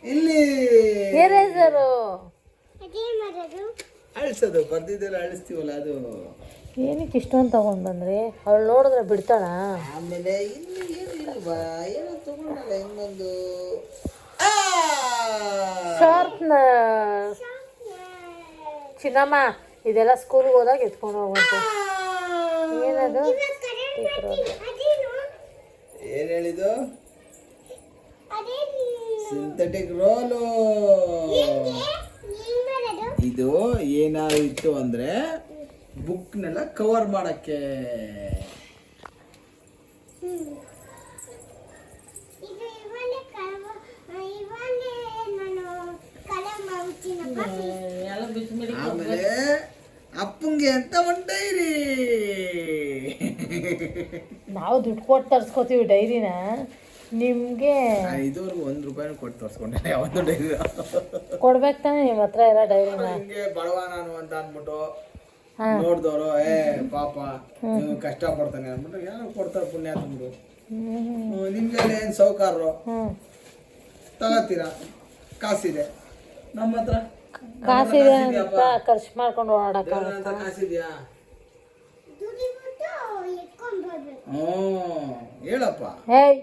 ಇಲ್ಲಿ ಎರೇಸರು ಅಳಿಸೋದು ಬರ್ದಿದ್ದೆಲ್ಲ ಅಳಿಸ್ತೀವಲ್ಲ ಅದು. ಏನಕ್ಕೆ ಇಷ್ಟೊಂದು ತಗೊಂಡ್ ಬಂದ್ರಿ? ಅವಳು ನೋಡಿದ್ರೆ ಬಿಡ್ತಾಳ? ಆಮೇಲೆ ಇಲ್ಲಿ ಏನಿಲ್ವಾ, ಏನೋ ತಗೊಂಡಲ್ಲ ಹೆಂಗೊಂದು ಶಾರ್ಪ್ನ. ಚಿನ್ನಮ್ಮ ಇದೆಲ್ಲ ಸ್ಕೂಲ್ಗೆ ಹೋದಾಗ ಎತ್ಕೊಂಡು ಹೋಗುವಂತ. ಏನದು? ಏನ್ ಹೇಳಿದ್ದು? Synthetic roll. ಇದು ಏನಾದ್ರು ಇತ್ತು ಅಂದ್ರೆ ಬುಕ್ನೆಲ್ಲ ಕವರ್ ಮಾಡಕ್ಕೆ. ಆಮೇಲೆ ಅಪ್ಪಂಗೆ ಅಂತ ಒಂದು ಡೈರಿ. ನಾವು ದುಡ್ಡು ಕೊಟ್ಟು ತರ್ಸ್ಕೊತೀವಿ ಡೈರಿನ. ನಿಮ್ಗೆ ಇದುವರೆಗೂ ₹1 ಕೊಟ್ಟು ತೋರಿಸ್ಕೊಂಡೆ ಯಾವತ್ತು ಡೈರಿ. ಕೊಡ್ಬೇಕು ತಾನೆ ನಿಮ್ಮ ಹತ್ರ ಎಲ್ಲ ಡೈರಿನ. ಹಿಂಗೆ ಬಡವ ನಾನು ಅಂತ ಅಂದ್ಬಿಟ್ಟು ನೋಡ್ದವ್ರು ಪಾಪ ನೀವು ಕಷ್ಟ ಪಡ್ತಾನೆ ಅಂದ್ಬಿಟ್ಟು ಯಾರು ಕೊಡ್ತಾರೆ ಪುಣ್ಯ ತಂದು. ನಿಮ್ಗೆ ಏನ್ ಸೌಕಾರರು ತಗೋತೀರಾ, ಕಾಸಿದೆ. ನಮ್ಮ ಹತ್ರ ಕಾಸಿದೆ ಅಂತ ಖರ್ಚು ಮಾಡ್ಕೊಂಡು ಓಡಾಡಕ ಕಾಸಿದ್ಯಾ? ಹೇಳಪ್ಪ. ಏಯ್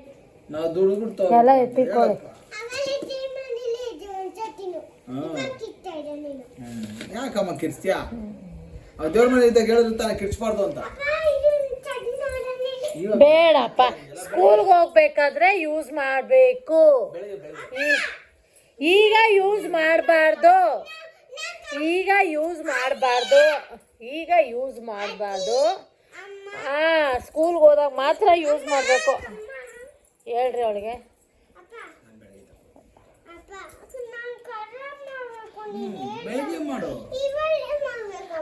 ನಾವು ದುಡ್ಡು ಬಿಡ್ತೋ ಎಲ್ಲ ಎತ್ತಿಕೊಳ್ಳಿ. ಯಾಕಮ್ಮ ಕಿರ್ಸ್ತೀಯಾ? ದೇವ್ರ ಮನೆ ಇದ್ದಾಗ ಹೇಳಿದ್ರು ತಾನೆ ಕಿರ್ಸ್ಬಾರ್ದು ಅಂತ. ಬೇಡಪ್ಪ, ಸ್ಕೂಲ್ಗೆ ಹೋಗ್ಬೇಕಾದ್ರೆ ಯೂಸ್ ಮಾಡಬೇಕು. ಈಗ ಯೂಸ್ ಮಾಡಬಾರ್ದು. ಈಗ ಯೂಸ್ ಮಾಡಬಾರ್ದು. ಈಗ ಯೂಸ್ ಮಾಡಬಾರ್ದು. ಸ್ಕೂಲ್ಗೆ ಹೋದಾಗ ಮಾತ್ರ ಯೂಸ್ ಮಾಡಬೇಕು. ಹೇಳ್ರಿ ಅವಳಿಗೆ.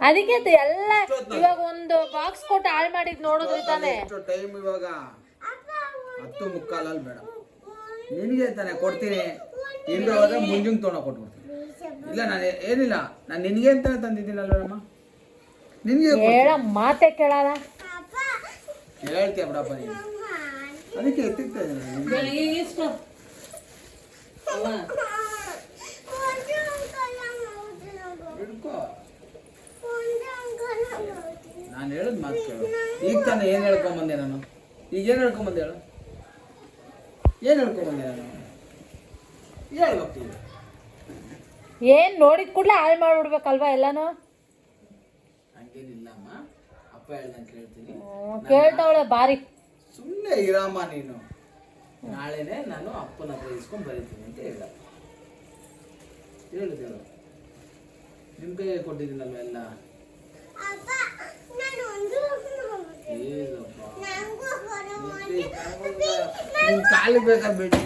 ಅದಕ್ಕೆ ಎಲ್ಲ ಇವಾಗ ಒಂದು ಬಾಕ್ಸ್ ಕೊಟ್ಟು ಹಾಳು ಮಾಡಿದ್ ನೋಡಿದ್ರಿ ತಾನೆ. ಟೈಮ್ ಇವಾಗ 10:45 ಬೇಡ, ನಿನಗೆ ತಾನೆ ಕೊಡ್ತೀನಿ. ಇಲ್ಲವಾಗ ಮುಂಜಾನೆ ತೊಗೊಂಡು ಕೊಟ್ಬಿಡ್ತೀನಿ. ಇಲ್ಲ ನಾನು ಏನಿಲ್ಲ, ನಾನು ನಿನಗೆ ಅಂತಾನೆ ತಂದಿದ್ದೀನಲ್ವಮ್ಮ. ನಿನಗೆ ಹೇಳ ಮಾತೆ ಕೇಳಲ್ಲ. ಹೇಳ್ತೀಯ ಬಿಡಪ್ಪ ನೀನು. ಅದಕ್ಕೆ ಎತ್ತಿಗ್ತಾ ಇದ್ದೀನಿ. ಹಿಡ್ಕೋ, ನಾನು ಹೇಳದ್ ಮಾತು ಕೇಳು. ಈಗ ತಾನೆ ಏನು ಹೇಳ್ಕೊಂಬಂದೆ ನಾನು? ಈಗ ಏನು ಹೇಳ್ಕೊಂಬಂದೆ ಹೇಳು? ಏನು ಹೇಳ್ಕೊಂಬಂದೆ ನಾನು? ಹೇಳ್ಬೇಕು. ಏನ್ ನೋಡಿದ ಕೂಡಲೇ ಹಾಳು ಮಾಡ್ಬಿಡ್ಬೇಕಲ್ವಾ ಎಲ್ಲಾನು? ಹಂಗೇನಿಲ್ಲಮ್ಮ, ಅಪ್ಪ ಹೇಳ್ದಂಗೆ ಕೇಳ್ತೀನಿ. ಕೇಳ್ತಾವಳೆ ಬಾರಿ. ಸುಮ್ಮನೆ ಇರಾಮ ನೀನು. ನಾಳೆನೆ ನಾನು ಅಪ್ಪನ ಹತ್ರ ಇಸ್ಕೊಂಡು ಬರೀತೀನಿ ಅಂತ ಹೇಳ. ಹೇಳಿದ್ದೇಳು, ನಿಮ್ಮ ಕೈಗೆ ಕೊಟ್ಟಿದ್ದೀನಲ್ವ ಎಲ್ಲ. ನಿನ್ ಕಾಲಿಗೆ ಬೇಕಾ ಬೇಡಿ.